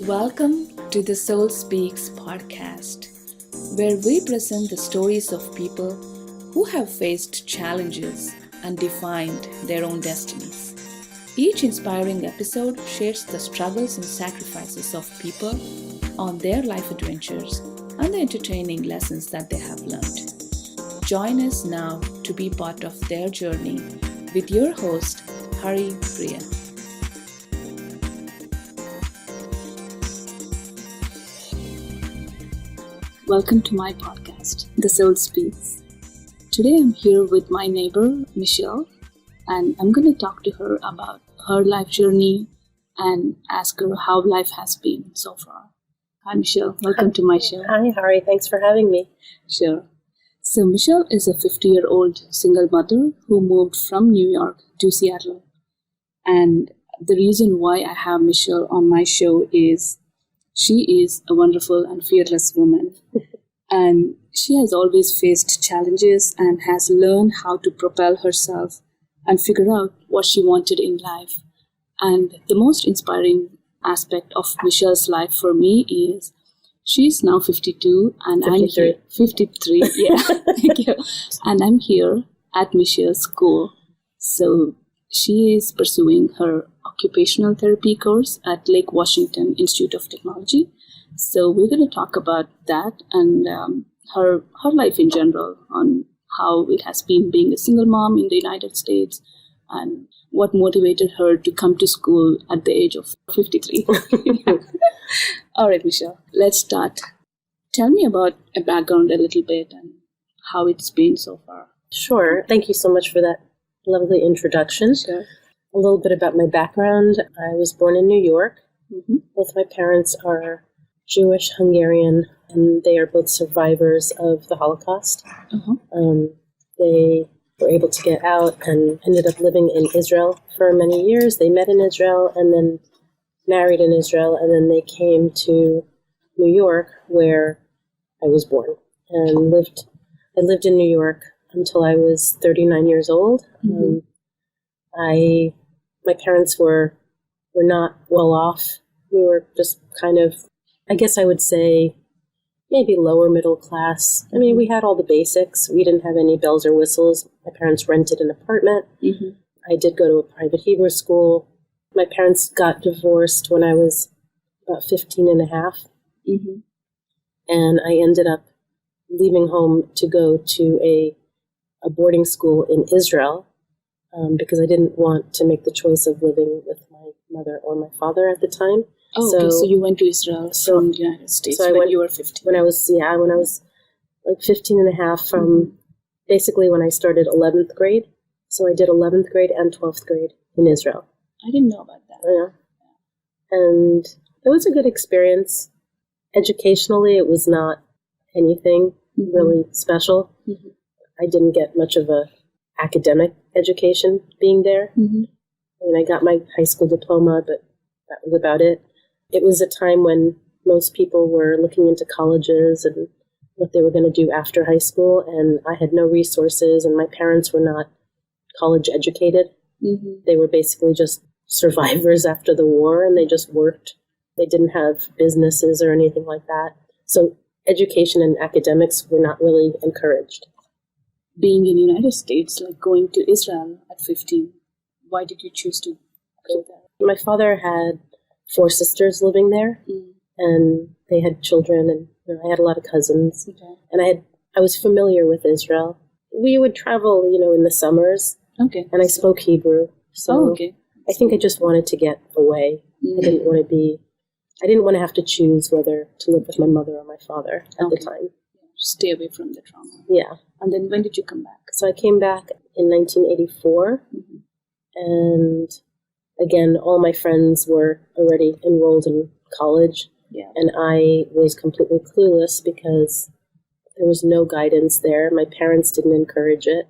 Welcome to the Soul Speaks podcast, where we present the stories of people who have faced challenges and defined their own destinies. Each inspiring episode shares the struggles and sacrifices of people on their life adventures and the entertaining lessons that they have learned. Join us now to be part of their journey with your host, Hari Priya. Welcome to my podcast, The Soul Speaks. Today I'm here with my neighbor, Michele, and I'm going to talk to her about her life journey and ask her how life has been so far. Hi, Michele. Welcome to my show. Hi, Hari. Thanks for having me. Sure. So Michele is a 50-year-old single mother who moved from New York to Seattle. And the reason why I have Michele on my show is she is a wonderful and fearless woman. And she has always faced challenges and has learned how to propel herself and figure out what she wanted in life. And the most inspiring aspect of Michele's life for me is she's now 52 and 53. I'm here. 53, yeah. Thank you. And I'm here at Michele's school. So she is pursuing her Occupational Therapy course at Lake Washington Institute of Technology. So we're going to talk about that and her life in general, on how it has been being a single mom in the United States and what motivated her to come to school at the age of 53. All right, Michele, let's start. Tell me about a background a little bit and how it's been so far. Sure. Thank you so much for that lovely introduction. Sure. A little bit about my background. I was born in New York. Mm-hmm. Both my parents are Jewish, Hungarian, and they are both survivors of the Holocaust. Uh-huh. They were able to get out and ended up living in Israel for many years. They met in Israel and then married in Israel, and then they came to New York, where I was born, and I lived in New York until I was 39 years old. Mm-hmm. My parents were not well off. We were just kind of, I guess I would say, maybe lower middle class. I mean, we had all the basics. We didn't have any bells or whistles. My parents rented an apartment. Mm-hmm. I did go to a private Hebrew school. My parents got divorced when I was about 15 and a half. Mm-hmm. And I ended up leaving home to go to a boarding school in Israel because I didn't want to make the choice of living with my mother or my father at the time. Oh, okay. So you went to Israel from the United States when you were 15. When I was like 15 and a half from basically when I started 11th grade. So I did 11th grade and 12th grade in Israel. I didn't know about that. Yeah. And it was a good experience. Educationally, it was not anything really special. Mm-hmm. I didn't get much of a academic education being there. Mm-hmm. I mean, I got my high school diploma, but that was about it. It was a time when most people were looking into colleges and what they were going to do after high school, and I had no resources, and my parents were not college educated. Mm-hmm. They were basically just survivors after the war, and they just worked. They didn't have businesses or anything like that. So education and academics were not really encouraged. Being in the United States, like going to Israel at 15, why did you choose to go there? My father had 4 sisters living there, and they had children, and I had a lot of cousins. Okay. And I was familiar with Israel. We would travel, in the summers. Okay. And I spoke Hebrew. So okay. I think I just wanted to get away. Mm-hmm. I didn't want to have to choose whether to live with my mother or my father at the time. Stay away from the trauma. Yeah. And then when did you come back? So I came back in 1984. Mm-hmm. And again, all my friends were already enrolled in college. Yeah. And I was completely clueless because there was no guidance there. My parents didn't encourage it,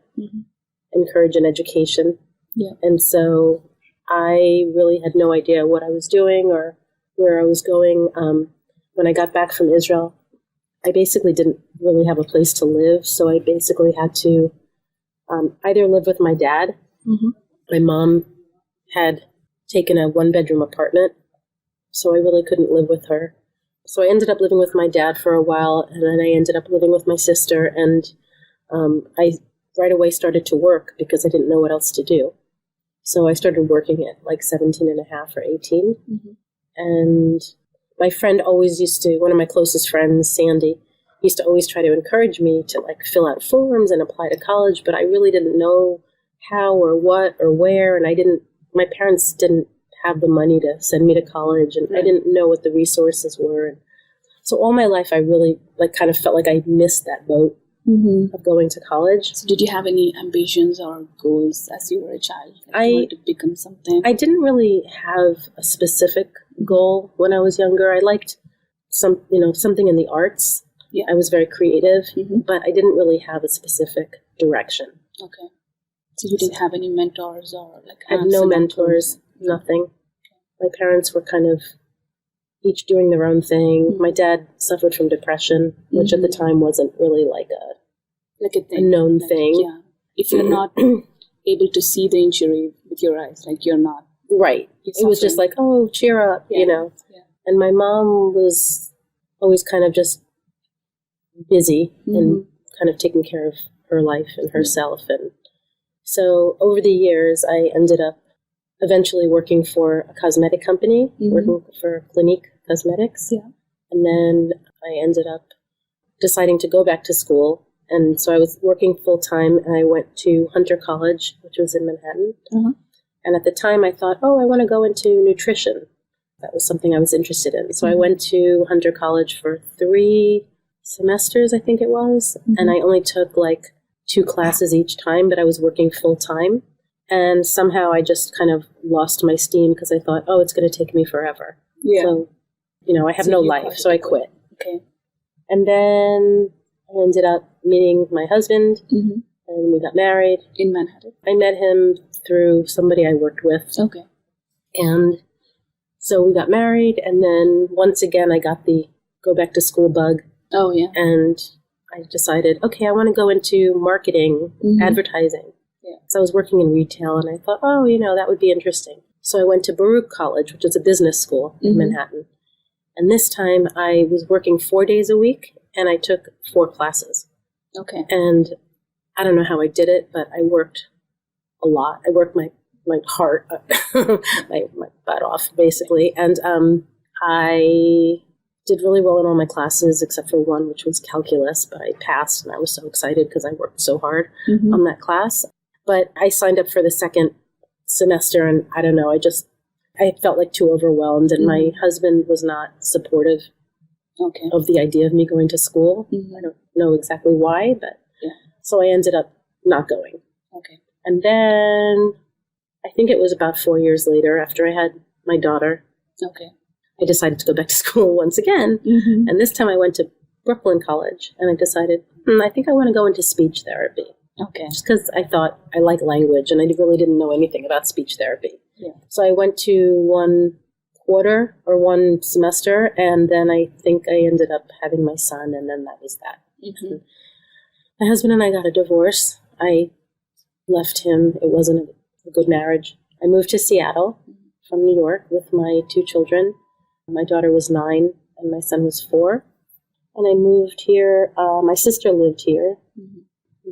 encourage an education. Yeah. And so I really had no idea what I was doing or where I was going. When I got back from Israel, I basically didn't really have a place to live. So I basically had to either live with my dad. Mm-hmm. My mom had taken a 1-bedroom apartment so I really couldn't live with her. So I ended up living with my dad for a while, and then I ended up living with my sister, and I right away started to work because I didn't know what else to do. So I started working at like 17 and a half or 18. Mm-hmm. And my friend always one of my closest friends, Sandy, used to always try to encourage me to like fill out forms and apply to college, but I really didn't know how or what or where, and my parents didn't have the money to send me to college, and I didn't know what the resources were. And so all my life I really like kind of felt like I missed that boat of going to college. So did you have any ambitions or goals as you were a child? Like you wanted to become something? I didn't really have a specific goal when I was younger. I liked something in the arts. Yeah. I was very creative, but I didn't really have a specific direction. Okay. So you didn't have any mentors or like I had no mentors, nothing. My parents were kind of each doing their own thing. My dad suffered from depression, which at the time wasn't really like a known thing. Yeah. If you're not able to see the injury with your eyes, like you're not. Right. It was just like, oh, cheer up, Yeah. And my mom was always kind of just busy and kind of taking care of her life and herself. And so over the years, I ended up eventually working for a cosmetic company, working for Clinique Cosmetics. Yeah. And then I ended up deciding to go back to school. And so I was working full-time, and I went to Hunter College, which was in Manhattan. And at the time, I thought, I want to go into nutrition. That was something I was interested in. So I went to Hunter College for 3 semesters, I think it was. And I only took like 2 classes each time, but I was working full-time. And somehow I just kind of lost my steam because I thought, it's going to take me forever. Yeah. So, I have no life, so I quit. Okay. And then I ended up meeting my husband, and we got married. In Manhattan? I met him through somebody I worked with. Okay. And so we got married, and then once again I got the go back to school bug. Oh, yeah. And I decided, okay, I want to go into marketing, advertising. Yeah. So I was working in retail, and I thought, that would be interesting. So I went to Baruch College, which is a business school in Manhattan. And this time I was working 4 days a week, and I took 4 classes. Okay. And I don't know how I did it, but I worked a lot. I worked my heart, my butt off, basically. And I did really well in all my classes, except for one, which was calculus, but I passed, and I was so excited because I worked so hard on that class. But I signed up for the second semester, and I don't know, I felt like too overwhelmed, and my husband was not supportive of the idea of me going to school. I don't know exactly why, but so I ended up not going. Okay. And then I think it was about 4 years later, after I had my daughter, I decided to go back to school once again. And this time I went to Brooklyn College, and I decided, I think I want to go into speech therapy. Okay. Just because I thought I like language, and I really didn't know anything about speech therapy. Yeah. So I went to 1 quarter or 1 semester, and then I think I ended up having my son, and then that was that. My husband and I got a divorce. I left him. It wasn't a good marriage. I moved to Seattle from New York with my 2 children. My daughter was 9, and my son was 4. And I moved here. My sister lived here,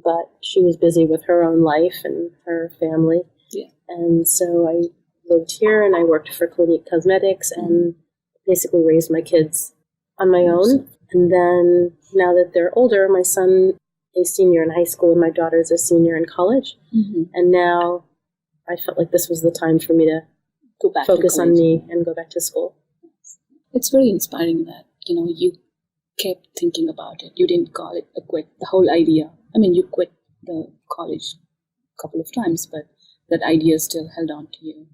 but she was busy with her own life and her family. Yeah. And so I lived here, and I worked for Clinique Cosmetics and basically raised my kids on my own. And then now that they're older, my son is a senior in high school and my daughter's a senior in college. And now I felt like this was the time for me to go back, focus on me and go back to school. It's very inspiring that, you kept thinking about it. You didn't call it a quit, the whole idea. I mean, you quit the college a couple of times, but that idea still held on to you.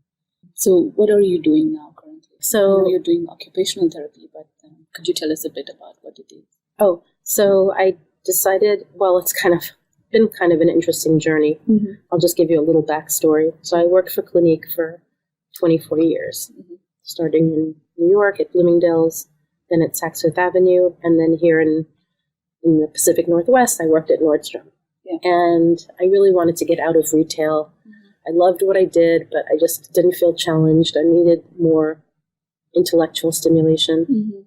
So what are you doing now currently? So I know you're doing occupational therapy, but could you tell us a bit about what it is? Oh, so I decided, it's been kind of an interesting journey. I'll just give you a little backstory. So I worked for Clinique for 24 years, starting in New York at Bloomingdale's, then at Saks Fifth Avenue, and then here in the Pacific Northwest, I worked at Nordstrom. Yeah. And I really wanted to get out of retail. I loved what I did, but I just didn't feel challenged. I needed more intellectual stimulation. Mm-hmm.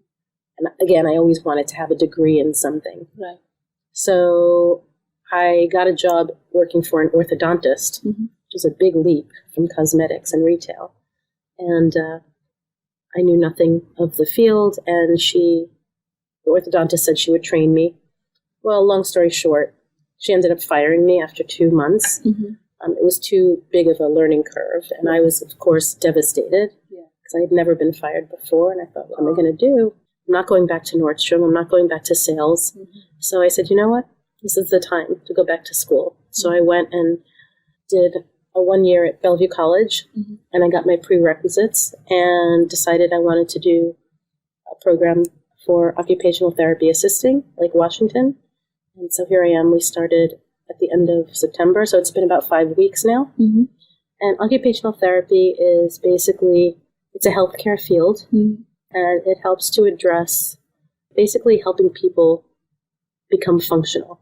And again, I always wanted to have a degree in something. Right. So I got a job working for an orthodontist, Mm-hmm. which was a big leap from cosmetics and retail. And I knew nothing of the field, and the orthodontist said she would train me. Well, long story short, she ended up firing me after 2 months. Mm-hmm. It was too big of a learning curve, and I was, of course, devastated because I had never been fired before, and I thought, what am I going to do? I'm not going back to Nordstrom. I'm not going back to sales. Mm-hmm. So I said, you know what? This is the time to go back to school. So I went and did a 1 year at Bellevue College, Mm-hmm. and I got my prerequisites and decided I wanted to do a program for occupational therapy assisting, like Washington. And so here I am. We started at the end of September, so it's been about 5 weeks now. Mm-hmm. And occupational therapy is basically, it's a healthcare field, Mm-hmm. and it helps to address basically helping people become functional.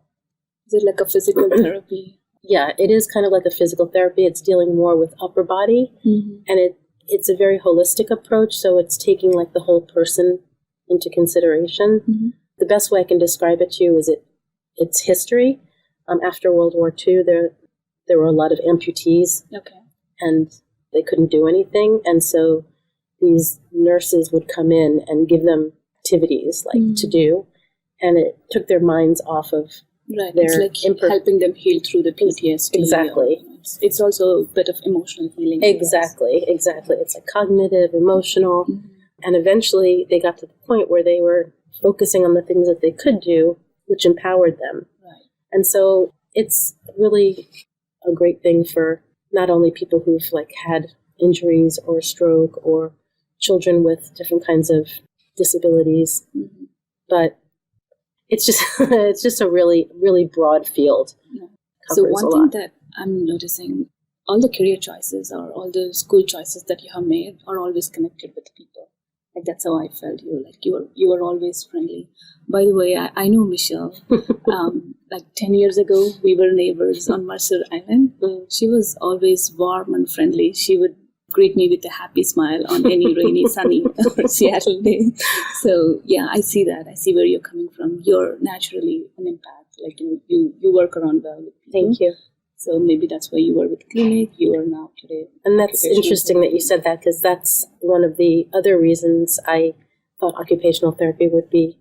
Is it like a physical therapy? Yeah, it is kind of like a physical therapy. It's dealing more with upper body, Mm-hmm. and it's a very holistic approach, so it's taking like the whole person into consideration. Mm-hmm. The best way I can describe it to you is its history. After World War II, there were a lot of amputees, Okay. and they couldn't do anything, and so these nurses would come in and give them activities to do, and it took their minds off of Right. their It's like helping them heal through the PTSD. Exactly. It's also a bit of emotional healing. Exactly. It's like cognitive, emotional, Mm-hmm. and eventually they got to the point where they were focusing on the things that they could do, which empowered them. Right. And so it's really a great thing for not only people who've like had injuries or stroke or children with different kinds of disabilities, Mm-hmm. but it's just a really, really broad field. Yeah. Covers So a one lot. thing that I'm noticing, all the career choices or all the school choices that you have made are always connected with people. Like that's how I felt you. Like you were always friendly. By the way, I know Michelle. Like 10 years ago, we were neighbors on Mercer Island. She was always warm and friendly. She would greet me with a happy smile on any rainy, sunny Seattle day. So yeah, I see that. I see where you're coming from. You're naturally an empath. Like you work around well with people. Thank you. So maybe that's why you were with clinic. You are now today. And that's interesting that you said that, because that's one of the other reasons I thought occupational therapy would be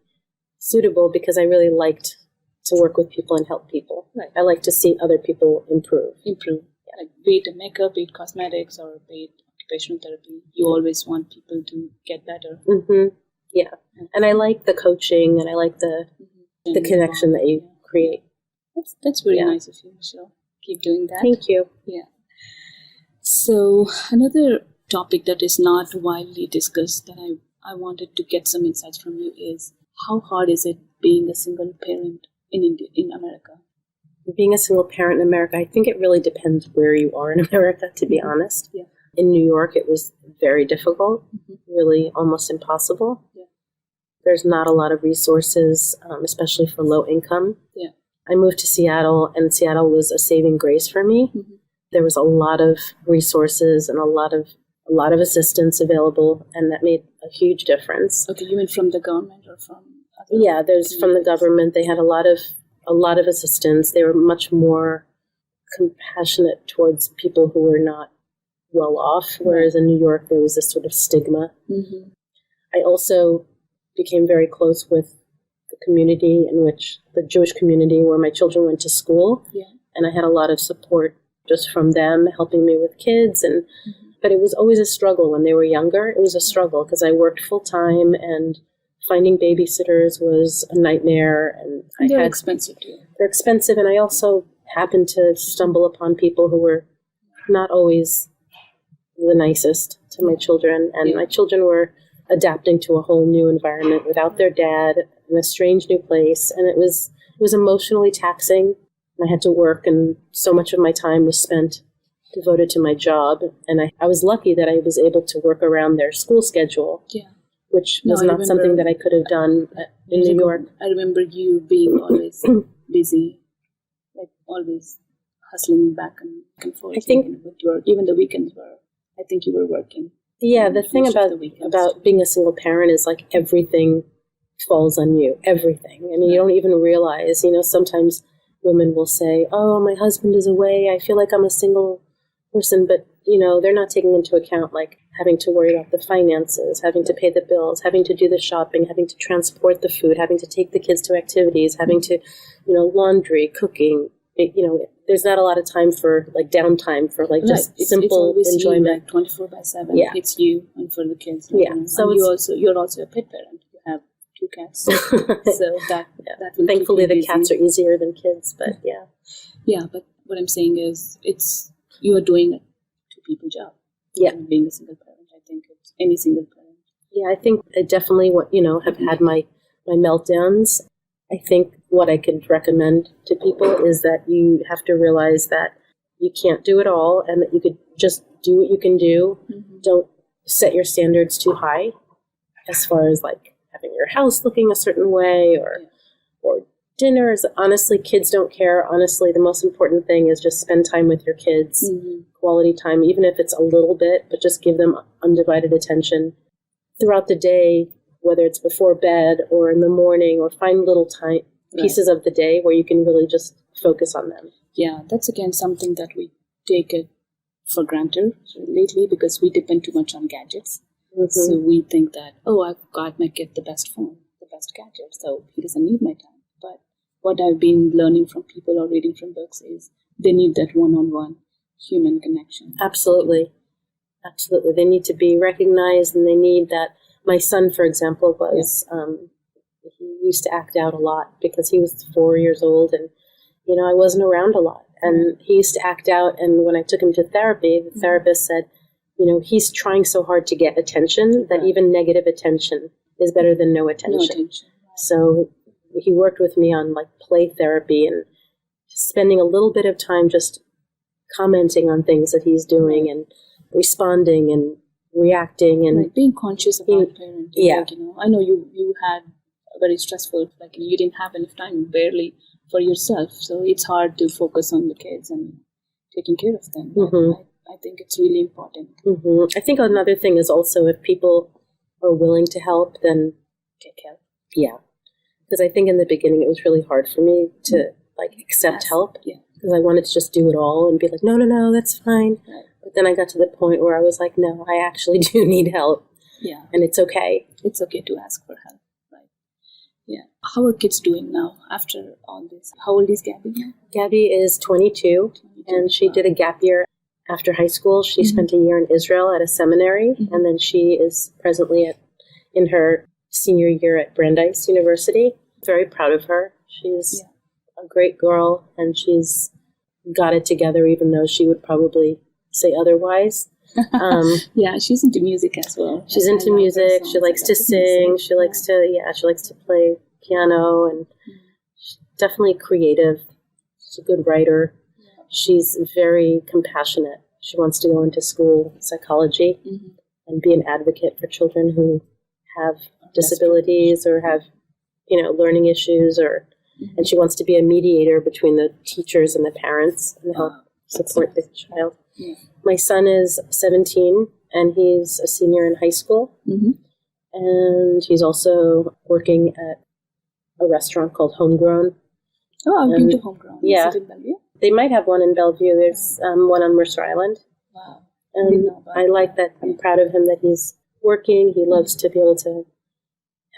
suitable, because I really liked to work with people and help people. Right. I like to see other people improve. Improve. Like be it a makeup, be it cosmetics, or be it occupational therapy. You always want people to get better. Mm-hmm. Yeah. And I like the coaching, and I like the connection that you create. That's very nice of you, Michelle. Keep doing that. Thank you. Yeah. So another topic that is not widely discussed that I wanted to get some insights from you is how hard is it being a single parent in India, in America? Being a single parent in America, I think it really depends where you are in America, to be honest. Yeah. In New York, it was very difficult, really almost impossible. Yeah. There's not a lot of resources, especially for low income. Yeah. I moved to Seattle, and Seattle was a saving grace for me. Mm-hmm. There was a lot of resources and a lot of assistance available, and that made a huge difference. Okay, you mean from the government or from other Yeah, there's from the government. They had a lot of assistance. They were much more compassionate towards people who were not well off, whereas in New York there was this sort of stigma. Mm-hmm. I also became very close with the community in which the Jewish community where my children went to school. Yeah. And I had a lot of support just from them helping me with kids. And but it was always a struggle when they were younger. It was a struggle because I worked full time, and finding babysitters was a nightmare. And They're expensive too. They're expensive, and I also happened to stumble upon people who were not always the nicest to my children, and my children were adapting to a whole new environment without their dad in a strange new place, and it was emotionally taxing. And I had to work, and so much of my time was spent devoted to my job, and I was lucky that I was able to work around their school schedule, which was not something that I could have done in New York. I remember you being always busy, like always hustling back and forth. I think with work. Even the weekends were, I think you were working. Yeah, the thing most of the weekends. about being a single parent is like everything falls on you. Everything. I mean, you don't even realize. Sometimes women will say, "Oh, my husband is away. I feel like I'm a single person," but they're not taking into account like having to worry about the finances, having to pay the bills, having to do the shopping, having to transport the food, having to take the kids to activities, having to, laundry, cooking. There's not a lot of time for like downtime for like just simple it's enjoyment. Like 24/7. Yeah. It's you and for the kids. Yeah. So you're also a pet parent. You have 2 cats. So that will thankfully keep you the cats are easier than kids, but yeah. Yeah, but what I'm saying is you are doing a 2-people job. Yeah. Being a single parent, I think it's any single parent. Yeah, I think I definitely have had my meltdowns. I think what I could recommend to people is that you have to realize that you can't do it all and that you could just do what you can do. Mm-hmm. Don't set your standards too high as far as like having your house looking a certain way or dinners. Honestly, kids don't care. Honestly, the most important thing is just spend time with your kids, quality time, even if it's a little bit, but just give them undivided attention throughout the day, whether it's before bed or in the morning, or find little time pieces of the day where you can really just focus on them. Yeah, that's again something that we take it for granted lately because we depend too much on gadgets. Mm-hmm. So we think that, I've got my kid the best phone, the best gadget, so he doesn't need my time. But what I've been learning from people or reading from books is they need that one-on-one human connection. Absolutely. Absolutely. They need to be recognized, and they need that. My son, for example, he used to act out a lot because he was 4 years old and, I wasn't around a lot. And he used to act out. And when I took him to therapy, the therapist said, he's trying so hard to get attention that even negative attention is better than no attention. So he worked with me on like play therapy and spending a little bit of time just commenting on things that he's doing and responding and reacting and being conscious about parenting. Yeah. Like, I know you had a very stressful, like you didn't have enough time barely for yourself. So it's hard to focus on the kids and taking care of them. Mm-hmm. I think it's really important. Mm-hmm. I think another thing is also if people are willing to help, then get help. Yeah. Because I think in the beginning it was really hard for me to accept help. Yeah. Because I wanted to just do it all and be like, no, that's fine. Right. But then I got to the point where I was like, no, I actually do need help. Yeah. And it's okay. It's okay to ask for help. Right. Yeah. How are kids doing now after all this? How old is Gabby now? Gabby is 22 and she did a gap year after high school. She spent a year in Israel at a seminary, and then she is presently in her senior year at Brandeis University. Very proud of her. She's a great girl, and she's got it together, even though she would probably say otherwise. Yeah, she's into music as well. She's into music. She likes to sing. She likes to play piano, and she's definitely creative. She's a good writer. She's very compassionate. She wants to go into school, psychology, and be an advocate for children who have disabilities or have, learning issues, and she wants to be a mediator between the teachers and the parents and help support the child. Yeah. My son is 17 and he's a senior in high school, and he's also working at a restaurant called Homegrown. Oh, I've been to Homegrown. Yeah. Is it in Bellevue? They might have one in Bellevue. There's one on Mercer Island. Wow. And I like that. I'm proud of him that he's working. He loves to be able to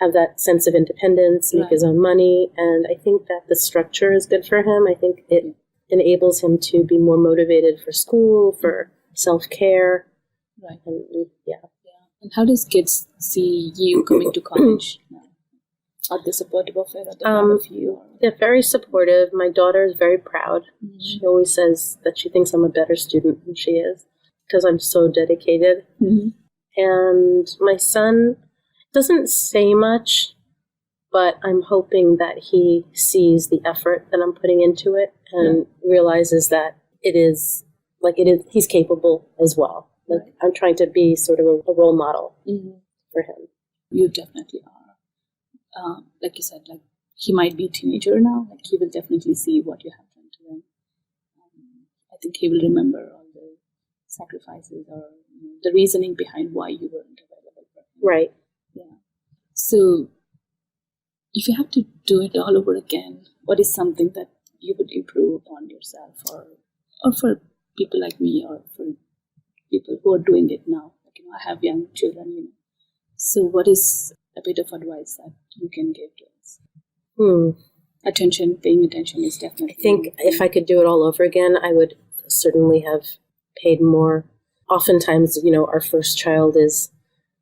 have that sense of independence, make his own money. And I think that the structure is good for him. I think it enables him to be more motivated for school, for self-care. Right. And, And how does kids see you coming to college now? Are they supportive of it? Are they proud of you? They're very supportive. My daughter is very proud. She always says that she thinks I'm a better student than she is because I'm so dedicated. And my son doesn't say much, but I'm hoping that he sees the effort that I'm putting into it and realizes that he's capable as well. Like I'm trying to be sort of a role model for him. You definitely are. Like you said, like he might be a teenager now. Like he will definitely see what you have done to him. I think he will remember all the sacrifices or the reasoning behind why you weren't available for him. Right. Yeah. So if you have to do it all over again, what is something that you would improve upon yourself, or for people like me, or for people who are doing it now? Like, I have young children, So what is a bit of advice that you can give to us? Paying attention is definitely... I think if I could do it all over again, I would certainly have paid more. Oftentimes, our first child is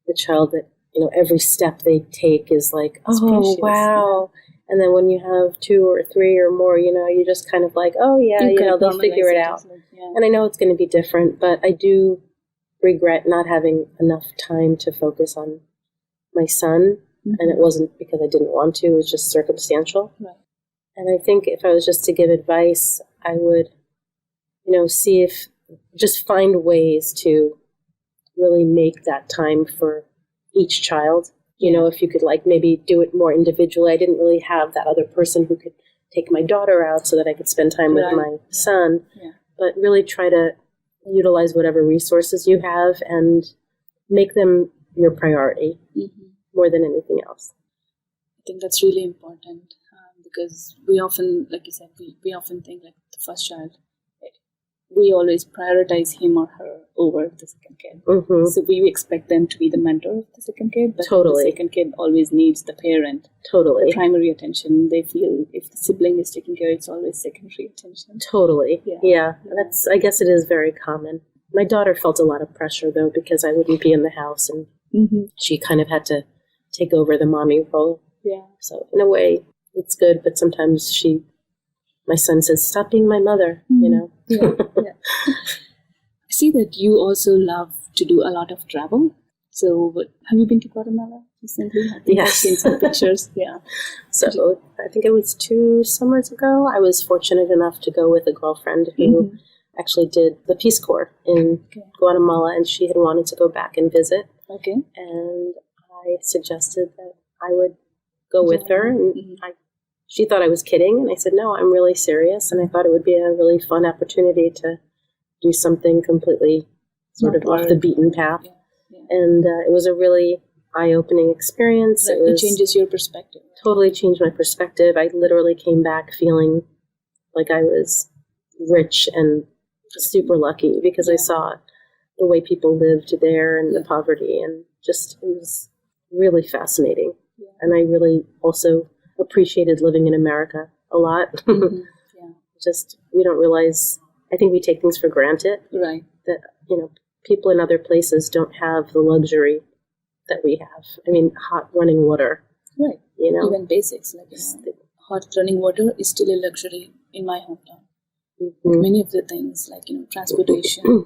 the child that, every step they take is like, it's oh, precious, wow. Yeah. And then when you have 2 or 3 or more, you're just kind of like, oh, yeah, they'll figure it out. And I know it's going to be different, but I do regret not having enough time to focus on my son. And it wasn't because I didn't want to, it was just circumstantial. Right. And I think if I was just to give advice, I would, just find ways to really make that time for each child. If you could maybe do it more individually. I didn't really have that other person who could take my daughter out so that I could spend time with my son. Yeah. But really try to utilize whatever resources you have and make them your priority more than anything else. I think that's really important because we often, like you said, we often think like the first child, we always prioritize him or her over the second kid. So we expect them to be the mentor of the second kid, but the second kid always needs the parent. The primary attention. They feel if the sibling is taking care, it's always secondary attention. Yeah. I guess it is very common. My daughter felt a lot of pressure though, because I wouldn't be in the house, and she kind of had to take over the mommy role. Yeah. So in a way, it's good, but sometimes my son says, "Stop being my mother," Yeah. I see that you also love to do a lot of travel. So have you been to Guatemala recently? I think I've seen some pictures. Yeah. So I think it was 2 summers ago. I was fortunate enough to go with a girlfriend who actually did the Peace Corps in Guatemala, and she had wanted to go back and visit. Okay. And I suggested that I would go with her, and she thought I was kidding, and I said, no, I'm really serious, and I thought it would be a really fun opportunity to do something completely sort of off the beaten path. Yeah. And it was a really eye-opening experience. Right. It changes your perspective. Totally changed my perspective. I literally came back feeling like I was rich and super lucky because I saw the way people lived there and the poverty, and just it was really fascinating. Yeah. And I really also appreciated living in America a lot. Just, we don't realize, I think we take things for granted. Right. That, people in other places don't have the luxury that we have. I mean, hot running water. Right. Even basics, like, hot running water is still a luxury in my hometown. Like many of the things, like, transportation,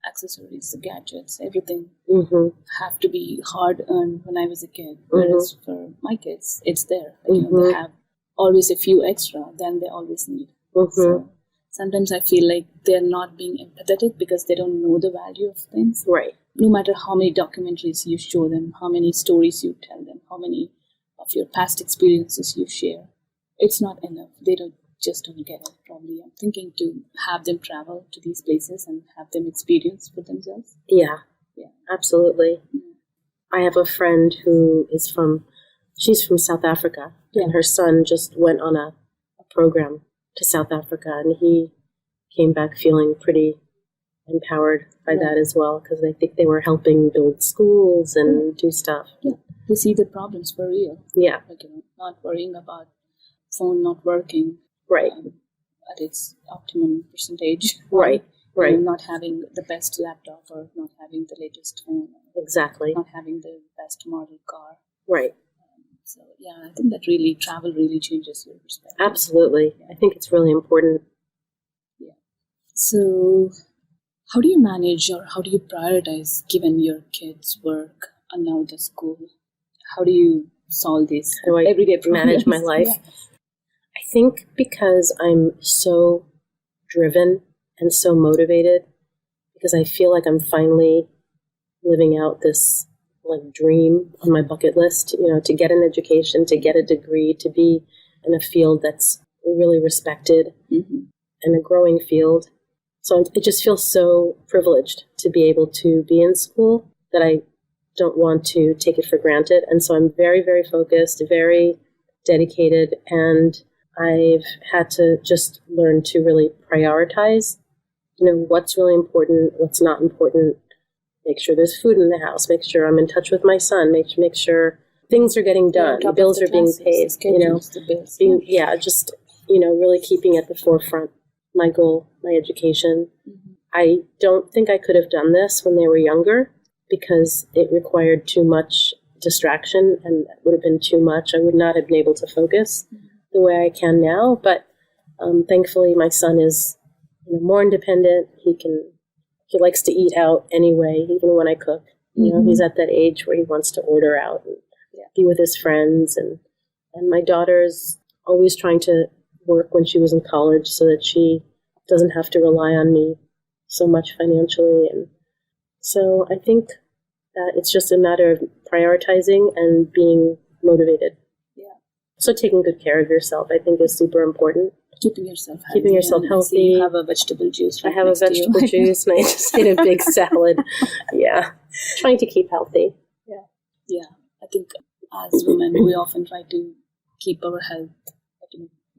accessories, gadgets, everything have to be hard earned when I was a kid. Whereas for my kids, it's there. Like, they have always a few extra than they always need. So sometimes I feel like they're not being empathetic because they don't know the value of things. Right. No matter how many documentaries you show them, how many stories you tell them, how many of your past experiences you share, it's not enough. They just don't get it, probably. I'm thinking to have them travel to these places and have them experience for themselves. Yeah, absolutely. I have a friend who is she's from South Africa, and her son just went on a program to South Africa, and he came back feeling pretty empowered by that as well, because I think they were helping build schools and do stuff. Yeah, they see the problems for real. Yeah. Like, not worrying about phone not working. Right. At its optimum percentage. Right. Not having the best laptop, or not having the latest phone. Exactly. Not having the best model car. Right. So, I think that travel really changes your perspective. Absolutely. I think it's really important. Yeah. So, how do you manage, or how do you prioritize, given your kids' work and now the school? How do you solve this? How do I everyday manage my life? Yeah. I think because I'm so driven and so motivated, because I feel like I'm finally living out this dream on my bucket list, to get an education, to get a degree, to be in a field that's really respected and a growing field. So I just feel so privileged to be able to be in school that I don't want to take it for granted. And so I'm very, very focused, very dedicated, and I've had to just learn to really prioritize, what's really important, what's not important, make sure there's food in the house, make sure I'm in touch with my son, make sure things are getting done, bills are being paid, just, really keeping at the forefront my goal, my education. Mm-hmm. I don't think I could have done this when they were younger because it required too much distraction and it would have been too much. I would not have been able to focus the way I can now. But thankfully, my son is more independent. He likes to eat out anyway, even when I cook. He's at that age where he wants to order out and be with his friends. And my daughter's always trying to work when she was in college so that she doesn't have to rely on me so much financially. And so I think that it's just a matter of prioritizing and being motivated. Yeah. So taking good care of yourself, I think, is super important. Keeping yourself healthy. You have a vegetable juice. I have a vegetable juice, and I just ate a big salad. Yeah, trying to keep healthy. Yeah. I think as women, we often try to keep our health.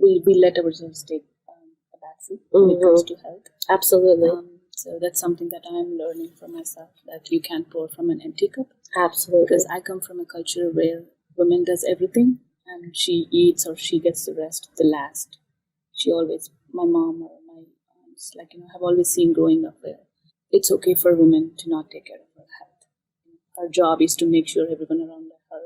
We let ourselves take a backseat when it comes to health. Absolutely. So that's something that I'm learning for myself, that you can't pour from an empty cup. Absolutely. Because I come from a culture where woman does everything and she eats or she gets the rest the last. My mom or my aunts, have always seen growing up where it's okay for women to not take care of her health. Her job is to make sure everyone around her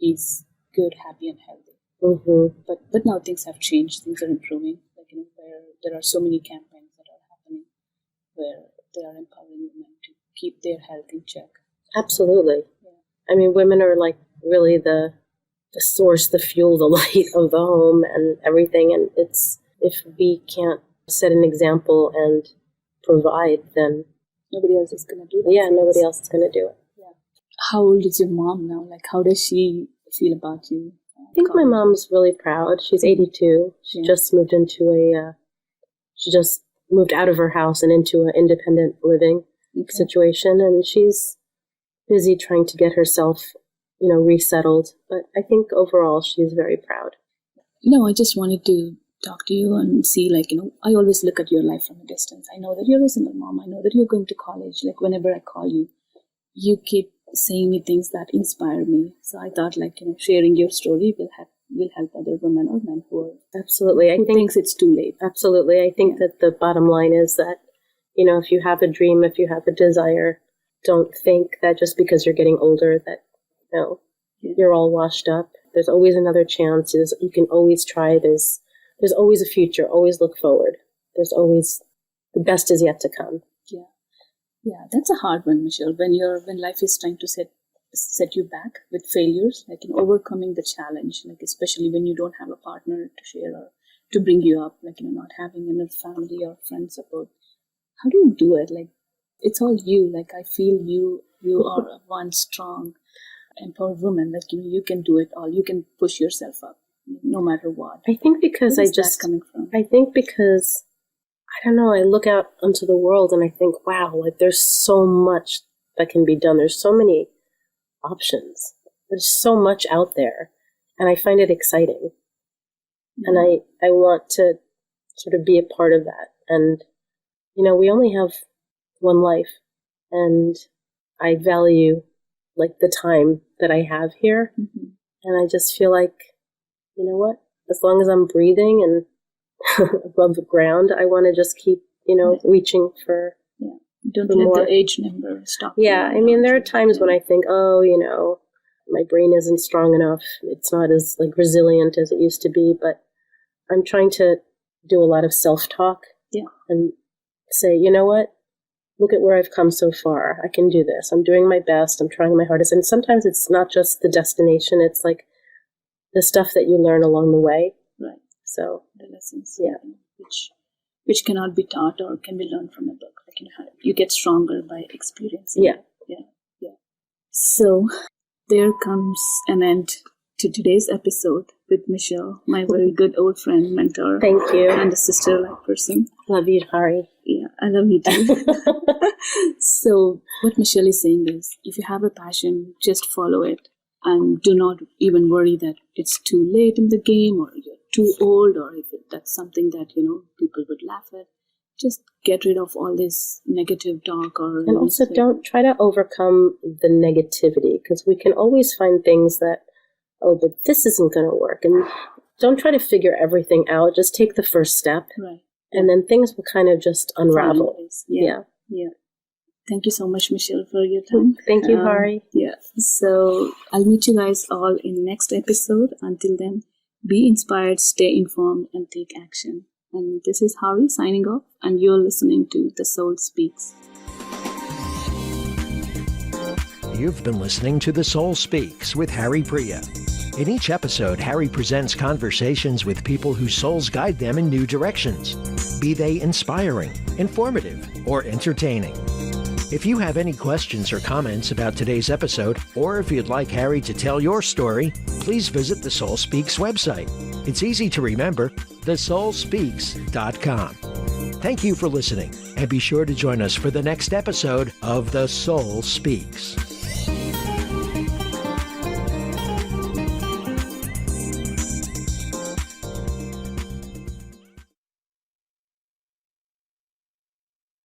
is good, happy, and healthy. Mm-hmm. But now things have changed. Things are improving. Where there are so many campaigns that are happening where they are empowering women to keep their health in check. Absolutely. Yeah. I mean, women are really the source, the fuel, the light of the home and everything. And if we can't set an example and provide, then nobody else is going to do that. Yeah, nobody else is going to do it. Yeah. How old is your mom now? How does she feel about you? I think my mom's really proud. She's 82. She just moved she just moved out of her house and into an independent living situation. And she's busy trying to get herself, resettled. But I think overall she's very proud. I just wanted to talk to you and see, I always look at your life from a distance. I know that you're a single mom. I know that you're going to college. Whenever I call you, you keep saying me things that inspire me. So I thought, sharing your story will help other women or men who thinks it's too late. Absolutely. I think that the bottom line is that, if you have a dream, if you have a desire, don't think that just because you're getting older that, you're all washed up. There's always another chance. You can always try. There's always a future. Always look forward. There's always the best is yet to come. Yeah, that's a hard one, Michelle. When life is trying to set you back with failures, in overcoming the challenge, especially when you don't have a partner to share or to bring you up, not having enough family or friend support. How do you do it? It's all you. I feel you are one strong, empowered woman. You can do it all. You can push yourself up, no matter what. I think because coming from? I think because I don't know, I look out onto the world and I think, wow, there's so much that can be done. There's so many options. There's so much out there. And I find it exciting. Mm-hmm. And I want to sort of be a part of that. And, we only have one life. And I value, the time that I have here. Mm-hmm. And I just feel you know what? As long as I'm breathing and above the ground, I want to just keep, reaching for. Yeah. Don't let the age number stop. Yeah. I mean, there are times when I think, my brain isn't strong enough. It's not as resilient as it used to be, but I'm trying to do a lot of self-talk. Yeah. And say, you know what? Look at where I've come so far. I can do this. I'm doing my best. I'm trying my hardest. And sometimes it's not just the destination. It's the stuff that you learn along the way. Right. So the lessons, yeah, which cannot be taught or can be learned from a book. You get stronger by experiencing. Yeah. Yeah. So there comes an end to today's episode with Michelle, my very good old friend, mentor. Thank you. And a sister-like person. Love you, Hari. Yeah, I love you too. So what Michelle is saying is, if you have a passion, just follow it. And do not even worry that it's too late in the game or you're too old or if that's something that, people would laugh at. Just get rid of all this negative talk or... And also don't try to overcome the negativity, because we can always find things that, oh, but this isn't going to work. And don't try to figure everything out. Just take the first step. Right. And then things will kind of just unravel. Yeah. Thank you so much, Michelle, for your time. Thank you, Hari. Yeah. So I'll meet you guys all in the next episode. Until then, be inspired, stay informed, and take action. And this is Hari signing off, and you're listening to The Soul Speaks. You've been listening to The Soul Speaks with Hari Priya. In each episode, Hari presents conversations with people whose souls guide them in new directions, be they inspiring, informative, or entertaining. If you have any questions or comments about today's episode, or if you'd like Hari to tell your story, please visit the Soul Speaks website. It's easy to remember, thesoulspeaks.com. Thank you for listening, and be sure to join us for the next episode of The Soul Speaks.